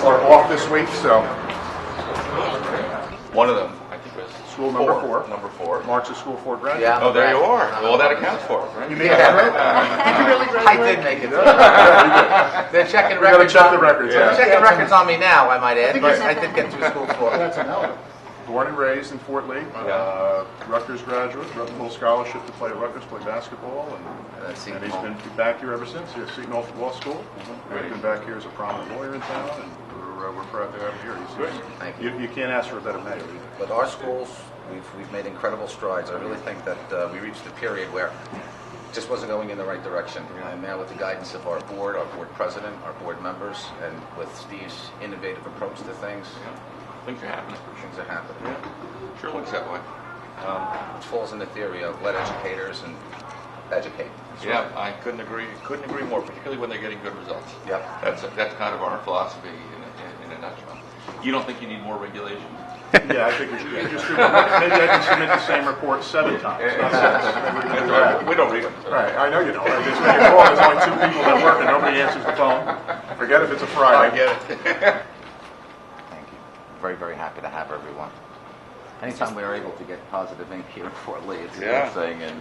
are off this week, so One of them, I think, was school number four. Number 4. Mark's a school 4 graduate. Yeah. Oh, there you are. Well, that accounts for it, right? You made it, right? Did you really I graduate? did make it. They're checking We gotta records. check the records. They're Yeah. checking records on me now, I might add, but I did get through school for. That's an L. Born and raised in Fort Lee, Rutgers graduate, full scholarship to play at Rutgers, play basketball, and he's been back here ever since. He's Seton Hall Law School. He's been back here as a prominent lawyer in town, and we're proud to have him here. Thank You can't ask for a better mayor. With our schools, we've made incredible strides. I really think that we reached a period where it just wasn't going in the right direction. And now with the guidance of our board president, our board members, and with Steve's innovative approach to things, Things are happening. things are happening. Yeah. Sure looks that way. Which falls in the theory of let educators and educate. Yeah, I couldn't agree more, particularly when they're getting good results. Yep. That's kind of our philosophy in a nutshell. You don't think you need more regulation? Yeah, I think we should. Maybe I can submit the same report 7 times. Not 6. We don't read them. Right, I know you don't. There's only 2 people that work and nobody answers the phone. Forget if it's a Friday. I get it. Thank you. Very, very happy to have everyone. Anytime we are able to get positive ink here in Fort Lee, it's a good thing. And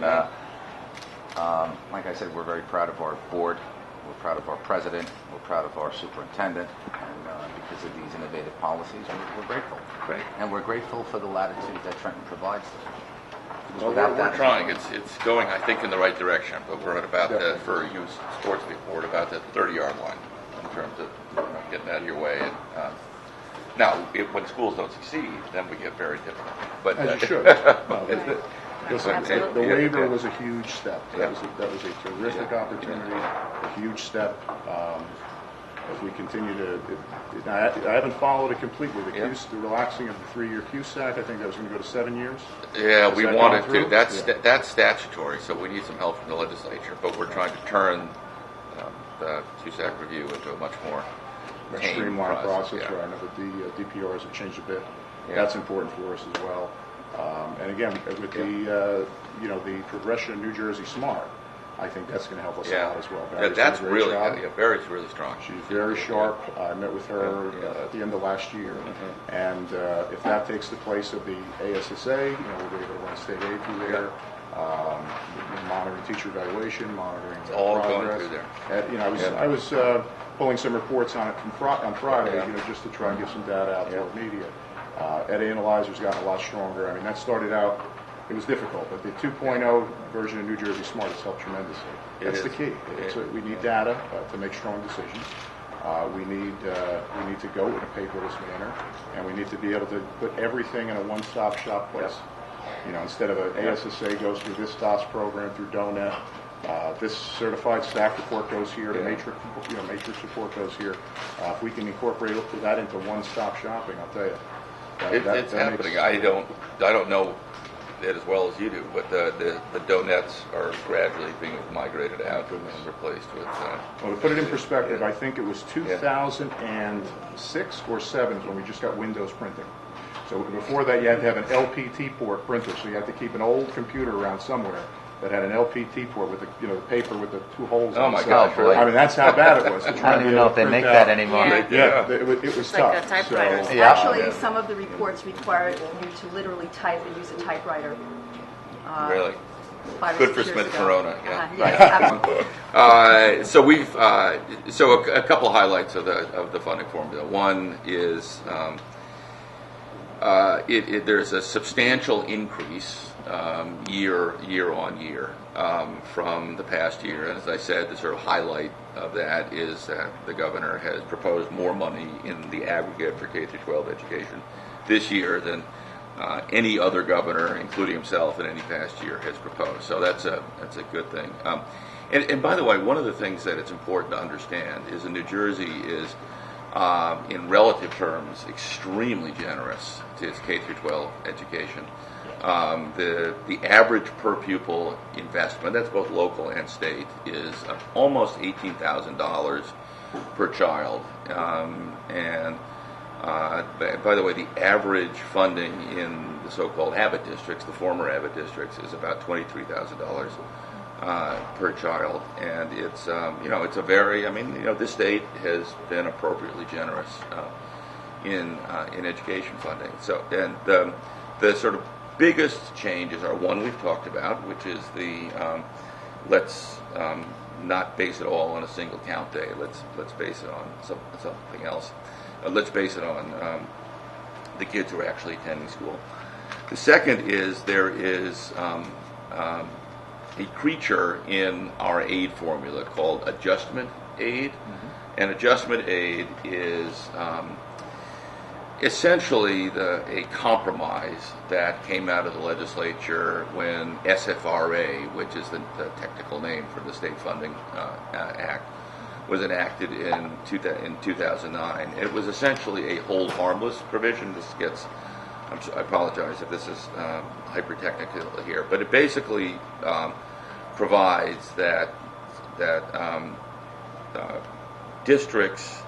like I said, we're very proud of our board. We're proud of our president. We're proud of our superintendent. And because of these innovative policies, we're grateful. Great. And we're grateful for the latitude that Trenton provides us. Well, we're trying. It's going, I think, in the right direction. But we're at about for you sports people, we're at about the 30-yard line in terms of getting out of your way. And, now, when schools don't succeed, then we get very difficult. But As you should. Listen, the waiver was a huge step. That was a terrific opportunity, a huge step. If we continue to, I haven't followed it completely. The relaxing of the 3-year CUSAC, I think that was going to go to 7 years. Yeah, we wanted to. That's statutory, so we need some help from the legislature. But we're trying to turn the CUSAC review into a much more streamlined process. Right. I know that the DPRs have changed a bit. That's important for us as well. And again, with the progression of New Jersey Smart, I think that's going to help us a lot as well. That's really really strong. She's very sharp. I met with her at the end of last year, and if that takes the place of the ASSA, we'll be able to run state aid through there. Monitoring teacher evaluation, monitoring all progress. going through there. I was pulling some reports on it on Friday, just to try and get some data out to our media. Ed Analyzer's gotten a lot stronger. I mean, that started out, it was difficult, but the 2.0 version of New Jersey Smart has helped tremendously. That's the key. We need data to make strong decisions. We need to go in a paperless manner, and we need to be able to put everything in a one-stop shop place. Instead of an ASSA goes through this DOS program through DONET, this certified staff report goes here, the matrix report goes here. If we can incorporate that into one-stop shopping, I'll tell you, it's happening. I don't know it as well as you do, but the DONETs are gradually being migrated out and replaced with. Well, to put it in perspective, I think it was 2006 or 7 when we just got Windows printing. So before that, you had to have an LPT port printer, so you had to keep an old computer around somewhere that had an LPT port with the paper with the 2 holes. Oh my God! I mean, that's how bad it was. I don't even know if they make that anymore. Yeah, it was tough. Like a typewriter. So, Actually, some of the reports require you to literally type and use a typewriter. Really? 5 or Good 6 for years Smith ago. Corona. Absolutely. So a couple of highlights of the funding formula. One is there's a substantial increase year on year from the past year, and as I said, the sort of highlight of that is that the governor has proposed more money in the aggregate for K-12 education this year than any other governor, including himself, in any past year has proposed. So that's a good thing. And by the way, one of the things that it's important to understand is that New Jersey is, in relative terms, extremely generous to its K-12 education. The average per pupil investment, that's both local and state, is almost $18,000 per child. And by the way, the average funding in the so-called Abbott districts, the former Abbott districts, is about $23,000 per child, and it's it's a very, this state has been appropriately generous in education funding. So, and the sort of biggest changes are one we've talked about, which is the let's not base it all on a single count day. Let's base it on something else. Let's base it on the kids who are actually attending school. The second is there is a creature in our aid formula called adjustment aid. Mm-hmm. And adjustment aid is essentially a compromise that came out of the legislature when SFRA, which is the technical name for the State Funding Act, was enacted in 2009. It was essentially a hold harmless provision. I apologize if this is hyper-technical here, but it basically provides that districts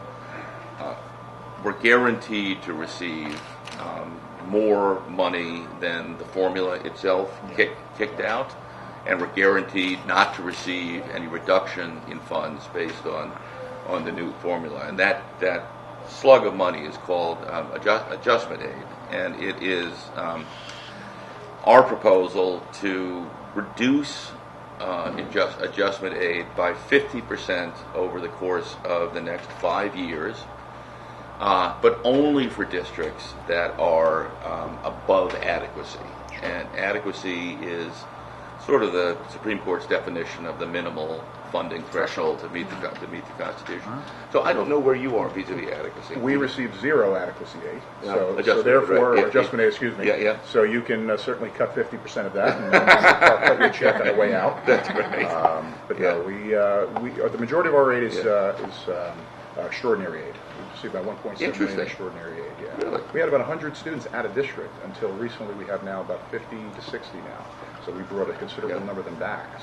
were guaranteed to receive more money than the formula itself kicked out, and were guaranteed not to receive any reduction in funds based on the new formula. And that slug of money is called adjustment aid, and it is our proposal to reduce adjustment aid by 50% over the course of the next 5 years, but only for districts that are above adequacy. And adequacy is sort of the Supreme Court's definition of the minimal funding threshold to meet the Constitution. So I don't know where you are vis-a-vis adequacy. We received zero adequacy aid, so adjustment, therefore right. adjustment aid. Excuse me. Yeah. So you can certainly cut 50% of that, and cut your check on the way out. That's right. But no, we the majority of our aid is extraordinary aid. We receive about 1.7 million extraordinary aid. Yeah. Really? We had about 100 students out of district until recently. We have now about 50 to 60 now. So we brought a considerable number of them back.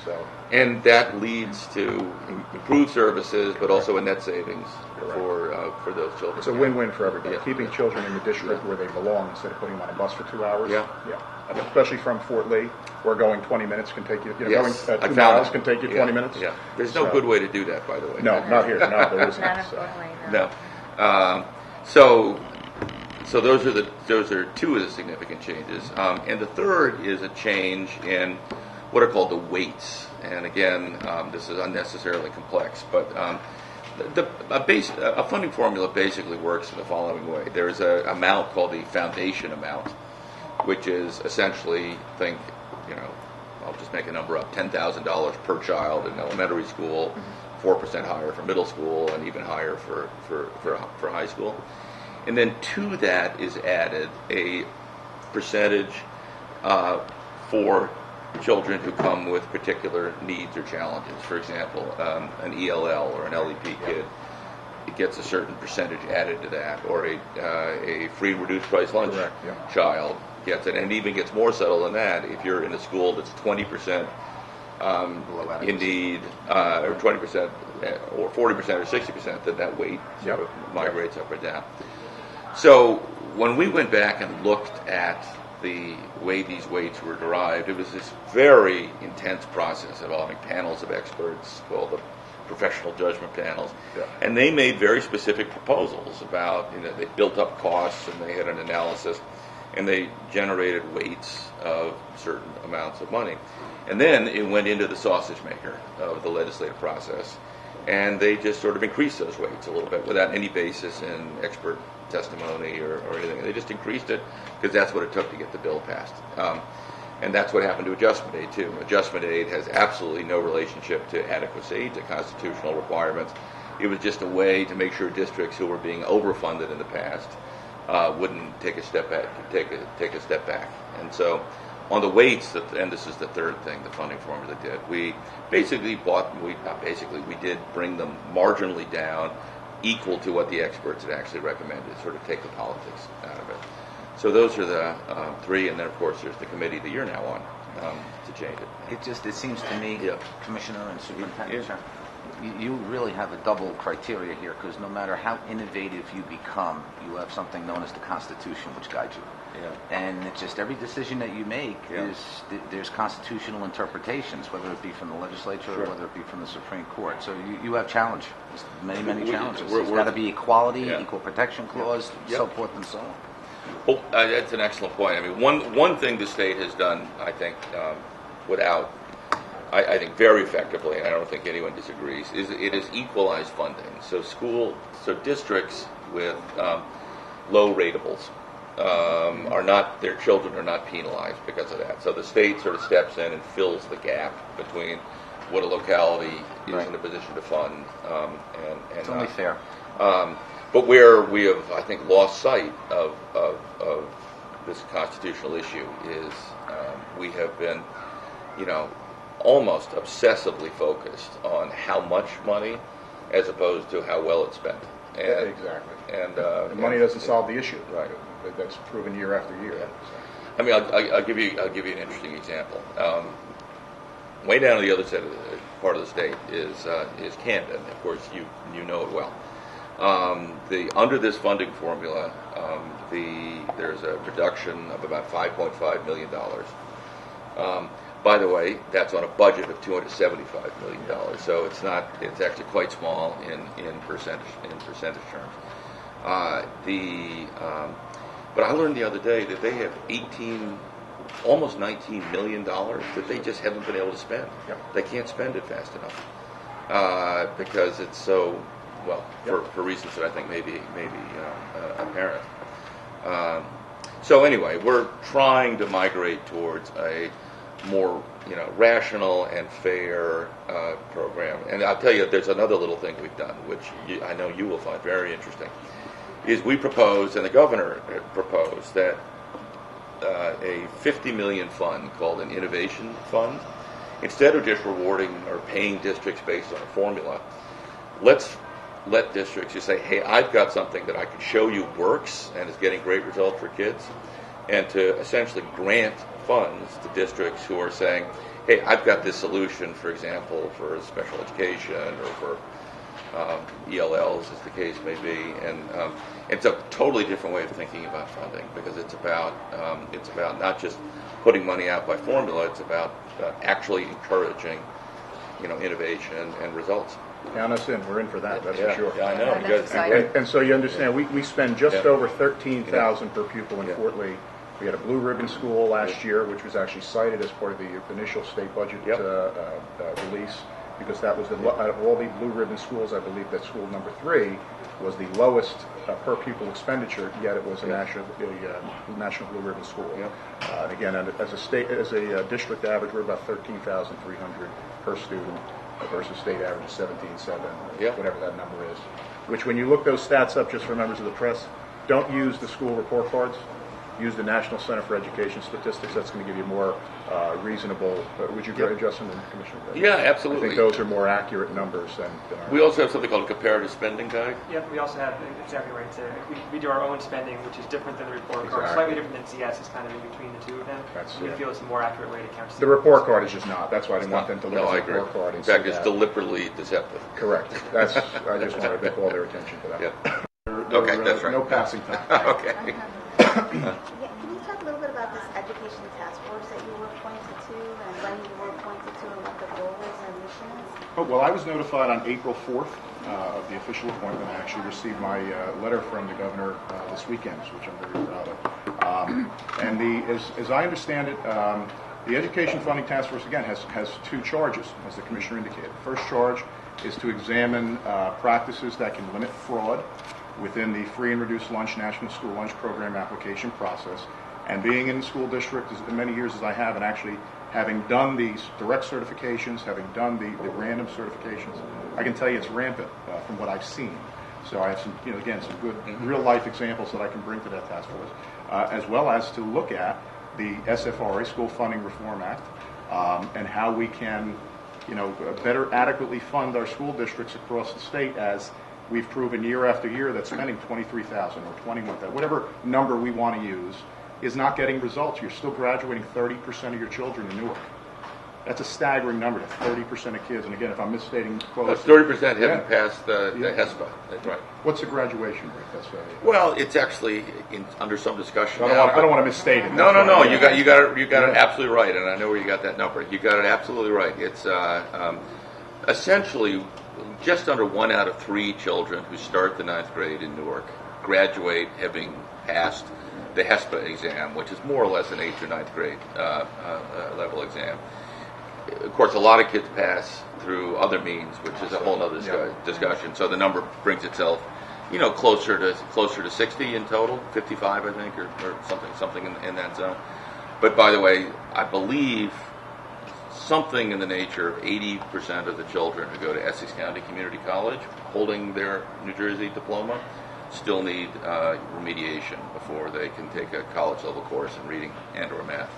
And that leads to improved services, but also a net savings for those children. It's a win-win for everybody. Keeping children in the district where they belong instead of putting them on a bus for 2 hours. Yeah. Especially from Fort Lee, where going 20 minutes can take you. Going 2 miles can take you 20 minutes. Yeah. There's no good way to do that, by the way. No, not here. No, there isn't. Not unfortunately, no. So those are two of the significant changes, and the third is a change in what are called the weights. And again, this is unnecessarily complex, but a funding formula basically works in the following way. There is an amount called the foundation amount, which is essentially, I'll just make a number up, $10,000 per child in elementary school, 4% higher for middle school, and even higher for high school. And then to that is added a percentage for children who come with particular needs or challenges. For example, an ELL or an LEP kid, it gets a certain percentage added to that, or a free and reduced price lunch child gets it, and it even gets more subtle than that. If you're in a school that's 20% in need, or 20%, or 40% or 60%, then that weight sort of migrates up or down. So when we went back and looked at the way these weights were derived, it was this very intense process involving panels of experts called the professional judgment panels, and they made very specific proposals about, they built up costs and they had an analysis, and they generated weights of certain amounts of money. And then it went into the sausage maker of the legislative process, and they just sort of increased those weights a little bit without any basis in expert testimony or anything. They just increased it because that's what it took to get the bill passed. And that's what happened to adjustment aid, too. Adjustment aid has absolutely no relationship to adequacy, to constitutional requirements. It was just a way to make sure districts who were being overfunded in the past wouldn't take a step back. And so on the weights, and this is the third thing the funding formula did, we did bring them marginally down, equal to what the experts had actually recommended, sort of take the politics out of it. So those are the three, and then of course there's the committee that you're now on to change it. It seems to me, Commissioner and Superintendent, you really have a double criteria here, because no matter how innovative you become, you have something known as the Constitution, which guides you. Yeah. And it's just every decision that you make there's constitutional interpretations, whether it be from the legislature or whether it be from the Supreme Court. So you have challenge. There's many challenges. There's got to be equality, equal protection clause, so forth and so on. Well, that's an excellent point. I mean, one thing the state has done, I think, I think very effectively, and I don't think anyone disagrees, is it has equalized funding. So districts with low ratables their children are not penalized because of that. So the state sort of steps in and fills the gap between what a locality is in a position to fund and it's only fair. But where we have, I think, lost sight of this constitutional issue is we have been, almost obsessively focused on how much money as opposed to how well it's spent. And, exactly. And money doesn't solve the issue. Right. That's proven year after year. Yeah. I mean, I'll give you an interesting example. Way down on the other side of part of the state is Camden. Of course, you know it well. Under this funding formula, there's a reduction of about $5.5 million. By the way, that's on a budget of $275 million, so it's actually quite small in percentage terms. But I learned the other day that they have almost $19 million that they just haven't been able to spend. Yep. They can't spend it fast enough because it's so for reasons that I think may be apparent. So anyway, we're trying to migrate towards a more rational and fair program. And I'll tell you, there's another little thing we've done, which I know you will find very interesting, is we proposed, and the governor proposed, that a $50 million fund called an innovation fund, instead of just rewarding or paying districts based on a formula, let's let districts just say, hey, I've got something that I can show you works and is getting great results for kids, and to essentially grant funds to districts who are saying, hey, I've got this solution, for example, for special education or for ELLs, as the case may be, and it's a totally different way of thinking about funding, because it's about not just putting money out by formula. It's about actually encouraging, innovation and results. Count us in. We're in for that. That's for sure. Yeah, I know. That's exciting. And so you understand, we spend just over $13,000 per pupil in Fort Lee. We had a Blue Ribbon School last year, which was actually cited as part of the initial state budget release, because that was out of all the Blue Ribbon schools, I believe that school number 3 was the lowest per pupil expenditure, yet it was a national Blue Ribbon school. And again, as a district average, we're about $13,300 per student versus state average of $17,700, whatever that number is. Which, when you look those stats up, just for members of the press, don't use the school report cards. Use the National Center for Education statistics. That's going to give you more reasonable. Would you agree, Justin and Commissioner? Yeah, absolutely. I think those are more accurate numbers than our. We also have something called a comparative spending guide. Yeah, we also have, exactly right. We do our own spending, which is different than the report card, slightly different than CS. It's kind of in between the two of them. We feel it's a more accurate way to count. The report card is just not. That's why I didn't want them to look at the report card. In fact, it's deliberately deceptive. Correct. I just wanted to call their attention to that. Yep. Okay, that's right. No passing time. Okay. Can you talk a little bit about this education task force that you were appointed to, and when you were appointed to, and what the goal is and mission is? Well, I was notified on April 4th of the official appointment. I actually received my letter from the governor this weekend, which I'm very proud of. And as I understand it, the Education Funding Task Force, again, has 2 charges, as the Commissioner indicated. The first charge is to examine practices that can limit fraud within the free and reduced lunch National School Lunch Program application process. And being in the school district as many years as I have, and actually having done these direct certifications, having done the random certifications, I can tell you it's rampant from what I've seen. So I have some, some good real life examples that I can bring to that task force, as well as to look at the SFRA, School Funding Reform Act, and how we can, better adequately fund our school districts across the state, as we've proven year after year that spending $23,000 or $21,000, whatever number we want to use, is not getting results. You're still graduating 30% of your children in Newark. That's a staggering number, to 30% of kids. And again, if I'm misstating quotes, 30% haven't Yeah. passed the Yeah. HESPA. That's right. what's the graduation rate? That's Well, it's actually under some discussion. I now, don't want to misstate it. No, That's no, why- no. You got it absolutely right, and I know where you got that number. You got it absolutely right. It's essentially just under 1 out of 3 children who start the 9th grade in Newark graduate having passed the HESPA exam, which is more or less an 8th or 9th grade level exam. Of course, a lot of kids pass through other means, which is a whole other discussion. So the number brings itself, closer to 60 in total, 55, I think, or something in that zone. But by the way, I believe something in the nature of 80% of the children who go to Essex County Community College, holding their New Jersey diploma, still need remediation before they can take a college-level course in reading and/or math.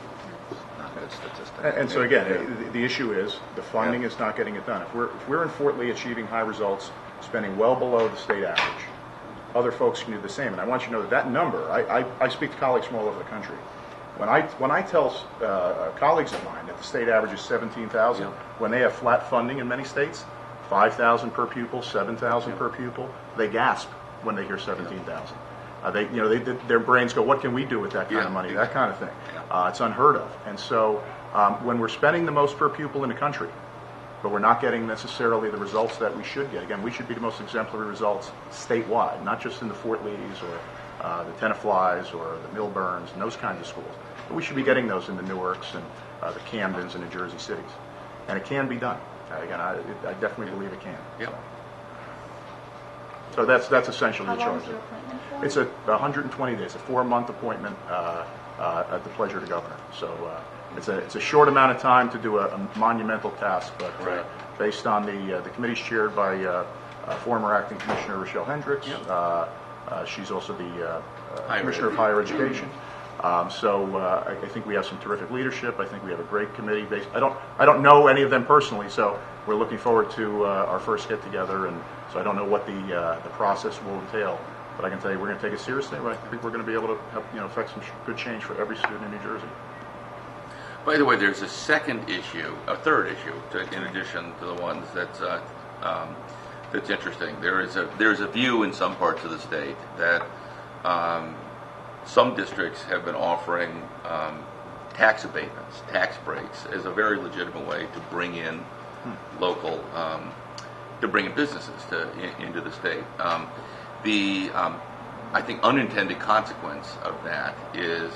And so again, the issue is the funding is not getting it done. If we're in Fort Lee achieving high results, spending well below the state average, other folks can do the same. And I want you to know that number. I speak to colleagues from all over the country. When I tell colleagues of mine that the state average is 17,000, when they have flat funding in many states, 5,000 per pupil, 7,000 per pupil, they gasp when they hear 17,000. Their brains go, what can we do with that kind of money? That kind of thing. It's unheard of. And so when we're spending the most per pupil in the country, but we're not getting necessarily the results that we should get. Again, we should be the most exemplary results statewide, not just in the Fort Lees or the Tenaflies or the Milburns and those kinds of schools. But we should be getting those in the Newarks and the Camdens and the Jersey cities. And it can be done. Again, I definitely believe it can. Yep. So that's essentially How the long charge. is your appointment for? It's a 120 days, a 4-month appointment at the pleasure of the governor. So it's a short amount of time to do a monumental task, but based on the committee's chaired by former acting commissioner Rochelle Hendricks. She's also the commissioner of higher education. So I think we have some terrific leadership. I think we have a great committee. I don't know any of them personally, so we're looking forward to our first get together, and so I don't know what the process will entail. But I can tell you we're going to take it seriously. I think we're going to be able to help, affect some good change for every student in New Jersey. By the way, there's a third issue, in addition to the ones that's interesting. There's a view in some parts of the state that some districts have been offering tax abatements, tax breaks, as a very legitimate way to bring in local, to bring in businesses into the state. I think unintended consequence of that is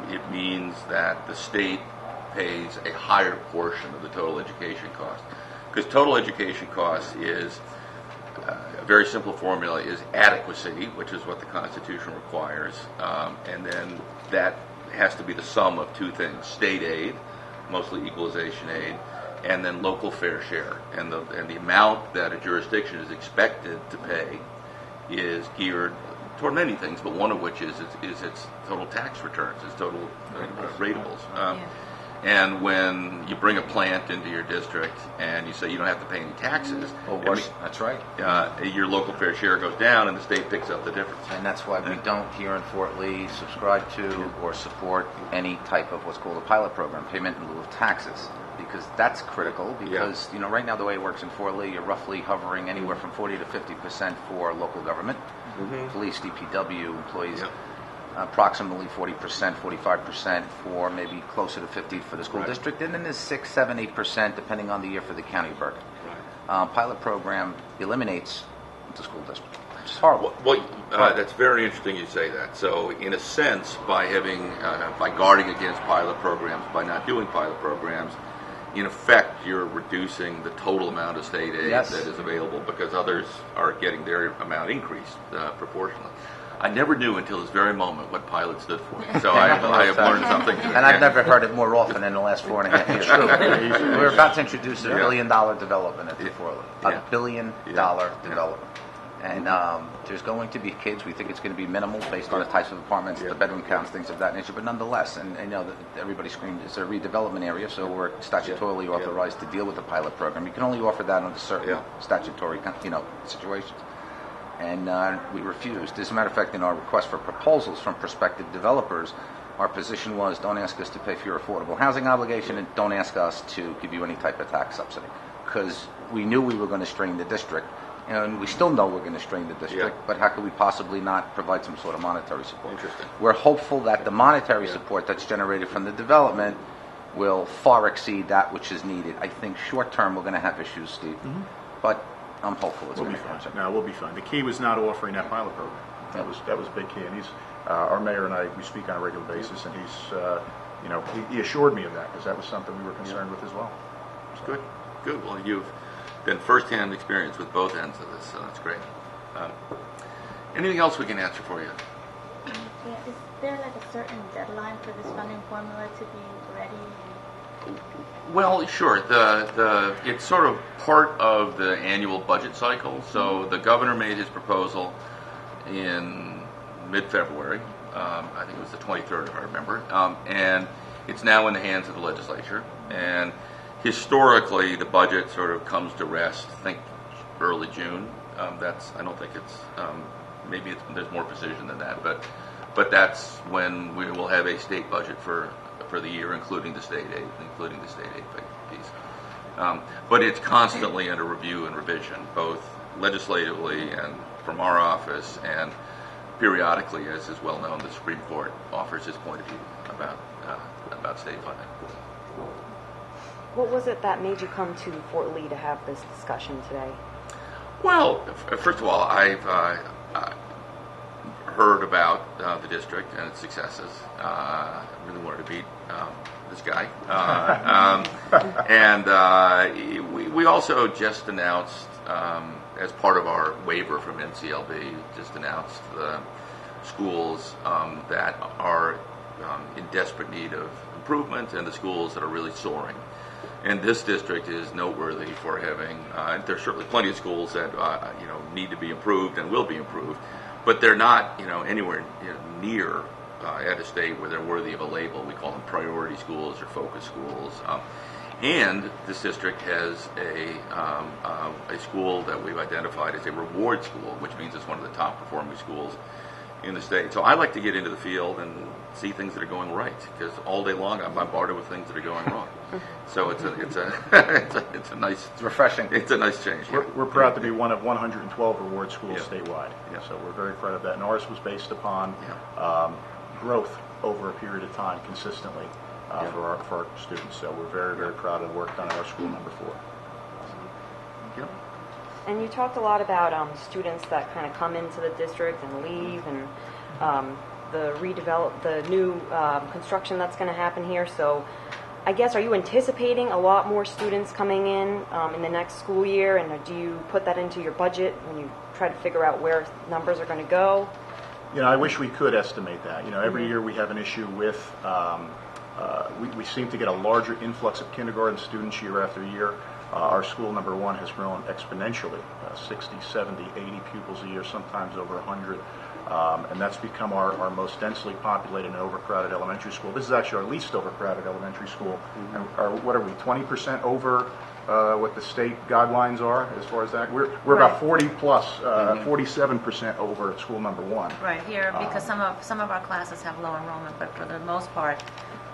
it means that the state pays a higher portion of the total education cost. Because total education cost is, a very simple formula is adequacy, which is what the Constitution requires, and then that has to be the sum of two things: state aid, mostly equalization aid, and then local fair share. And the amount that a jurisdiction is expected to pay is geared toward many things, but one of which is its total tax returns, its total ratables. And when you bring a plant into your district and you say you don't have to pay any taxes, That's right. Your local fair share goes down and the state picks up the difference. And that's why we don't here in Fort Lee subscribe to or support any type of what's called a pilot program, payment in lieu of taxes, because that's critical. Because right now the way it works in Fort Lee, you're roughly hovering anywhere from 40 to 50% for local government, police, DPW, employees. Approximately 40%, 45% for maybe closer to 50% for the school district, and then there's 6, 7, 8% depending on the year for the county of Bergen. Pilot program eliminates the school district, which is horrible. Well, that's very interesting you say that. So, in a sense, by guarding against pilot programs, by not doing pilot programs, in effect, you're reducing the total amount of state aid that is available because others are getting their amount increased proportionally. I never knew until this very moment what pilot stood for. So I have learned something. And I've never heard it more often in the last 4.5 years. We're about to introduce $1 billion development at the Fort Lee. $1 billion development. And there's going to be kids. We think it's going to be minimal based on the types of apartments, the bedroom counts, things of that nature. But nonetheless, and everybody screamed, it's a redevelopment area, so we're statutorily authorized to deal with the pilot program. You can only offer that under certain statutory, situations. And we refused. As a matter of fact, in our request for proposals from prospective developers, our position was, don't ask us to pay for your affordable housing obligation, and don't ask us to give you any type of tax subsidy, because we knew we were going to strain the district, and we still know we're going to strain the district, but how could we possibly not provide some sort of monetary support? Interesting. We're hopeful that the monetary support that's generated from the development will far exceed that which is needed. I think short term we're going to have issues, Steve, but I'm hopeful it's We'll going be to fine. happen. No, we'll be fine. The key was not offering that pilot program. That was a big key. And he's, our mayor and I, we speak on a regular basis, and he's, he assured me of that, because that was something we were concerned with as well. Good. Good. Well, you've been firsthand experience with both ends of this, so that's great. Anything else we can answer for you? Yeah, is there like a certain deadline for this funding formula to be ready? Well, sure. It's sort of part of the annual budget cycle. So the governor made his proposal in mid-February. I think it was the 23rd, if I remember. And it's now in the hands of the legislature. And historically, the budget sort of comes to rest, I think, early June. I don't think it's, there's more precision than that, but that's when we will have a state budget for the year, including the state aid piece. But it's constantly under review and revision, both legislatively and from our office, and periodically, as is well known, the Supreme Court offers its point of view about state funding. What was it that made you come to Fort Lee to have this discussion today? Well, first of all, I've heard about the district and its successes. I really wanted to meet this guy. And we also just announced, as part of our waiver from NCLB, just announced the schools that are in desperate need of improvement and the schools that are really soaring. And this district is noteworthy for having, there's certainly plenty of schools that need to be improved and will be improved, but they're not anywhere near at a state where they're worthy of a label. We call them priority schools or focus schools. And this district has a school that we've identified as a reward school, which means it's one of the top performing schools in the state. So I like to get into the field and see things that are going right, because all day long I'm bombarded with things that are going wrong. So it's a nice, It's refreshing. it's a nice change. We're proud to be one of 112 reward schools Yeah. statewide. Yeah. So we're very proud of that. And ours was based upon growth over a period of time consistently for our students. So we're very, very proud of the work done at our school number 4. Yep. And you talked a lot about students that kind of come into the district and leave, and the new construction that's going to happen here. So I guess, are you anticipating a lot more students coming in the next school year, and do you put that into your budget when you try to figure out where numbers are going to go? I wish we could estimate that. Every year we have an issue with, we seem to get a larger influx of kindergarten students year after year. Our school number 1 has grown exponentially, 60, 70, 80 pupils a year, sometimes over 100. And that's become our most densely populated and overcrowded elementary school. This is actually our least overcrowded elementary school. And what are we, 20% over what the state guidelines are as far as that? We're about 40 plus, 47% over school number 1. Right here, because some of our classes have low enrollment, but for the most part,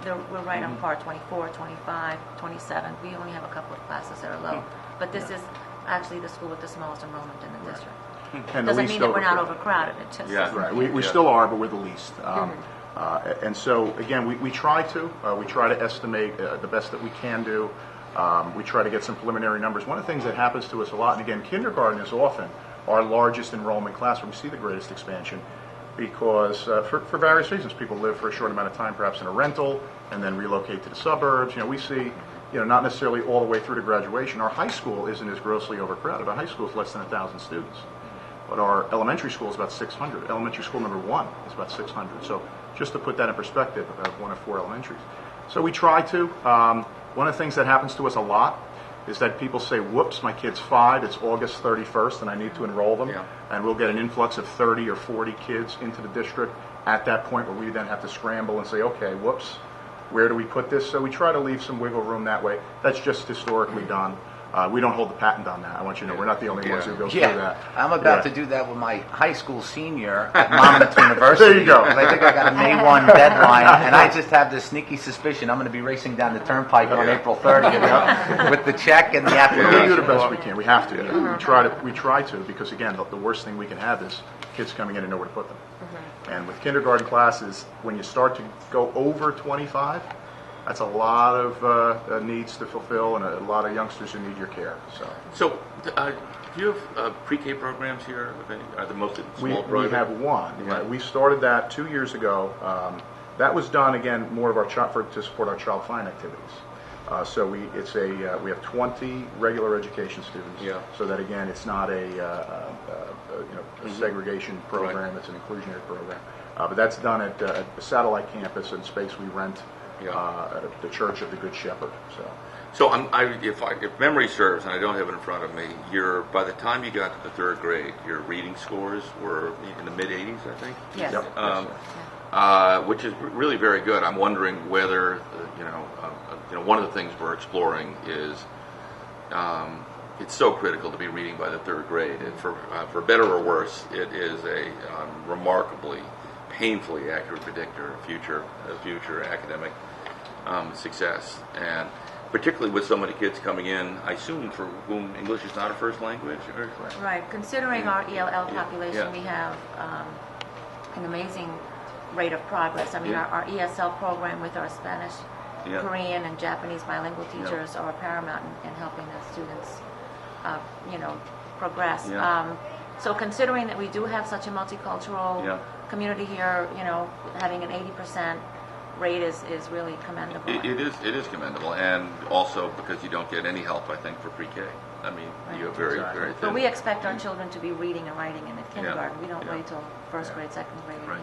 we're right on par, 24, 25, 27. We only have a couple of classes that are low. But this is actually the school with the smallest enrollment in the district. And the Doesn't least mean that we're not overcrowded. overcrowded. It just Right. We still are, but we're the least. And so, again, we try to estimate the best that we can do. We try to get some preliminary numbers. One of the things that happens to us a lot, and again, kindergarten is often our largest enrollment class where we see the greatest expansion, because for various reasons, people live for a short amount of time, perhaps in a rental, and then relocate to the suburbs. We see, not necessarily all the way through to graduation. Our high school isn't as grossly overcrowded. Our high school is less than 1,000 students. But our elementary school is about 600. Elementary school number 1 is about 600. So just to put that in perspective, I have 1 of 4 elementaries. So we try to. One of the things that happens to us a lot is that people say, whoops, my kid's 5, it's August 31st, and I need to enroll them. Yeah. And we'll get an influx of 30 or 40 kids into the district at that point, where we then have to scramble and say, okay, whoops, where do we put this? So we try to leave some wiggle room that way. That's just historically done. We don't hold the patent on that. I want you to know we're not the only ones who go through Yeah, that. I'm about to do that with my high school senior at Monmouth University. There you go. And I think I got a May 1 deadline, and I just have this sneaky suspicion I'm going to be racing down the turnpike on April 30th with the check and the application. We do the best we can. We have to. We try to because again, the worst thing we can have is kids coming in and know where to put them. And with kindergarten classes, when you start to go over 25, that's a lot of needs to fulfill and a lot of youngsters who need your care. So, do you have pre-K programs here? Are they mostly small We have one. Yeah. We started that 2 years ago. That was done again more of our to support our child fine activities. So we have 20 regular education students. Yeah. So that again, it's not a segregation program. It's an inclusionary program. But that's done at a satellite campus in space we rent at the Church of the Good Shepherd. So if memory serves, and I don't have it in front of me, by the time you got to the 3rd grade, your reading scores were in the mid-80s, I think. Yes. Yep. Which is really very good. I'm wondering whether one of the things we're exploring is it's so critical to be reading by the 3rd grade. And for better or worse, it is a remarkably, painfully accurate predictor of future academic success. And particularly with so many kids coming in, I assume for whom English is not a first language. Right. Considering our ELL population, we have an amazing rate of progress. I mean, our ESL program with our Spanish, Korean, and Japanese bilingual teachers are paramount in helping the students, progress. So considering that we do have such a multicultural community here, having an 80% rate is really commendable. It is commendable, and also because you don't get any help, I think, for pre-K. I mean, you have very thin. But we expect our children to be reading and writing in kindergarten. We don't wait till 1st grade, 2nd grade. Right.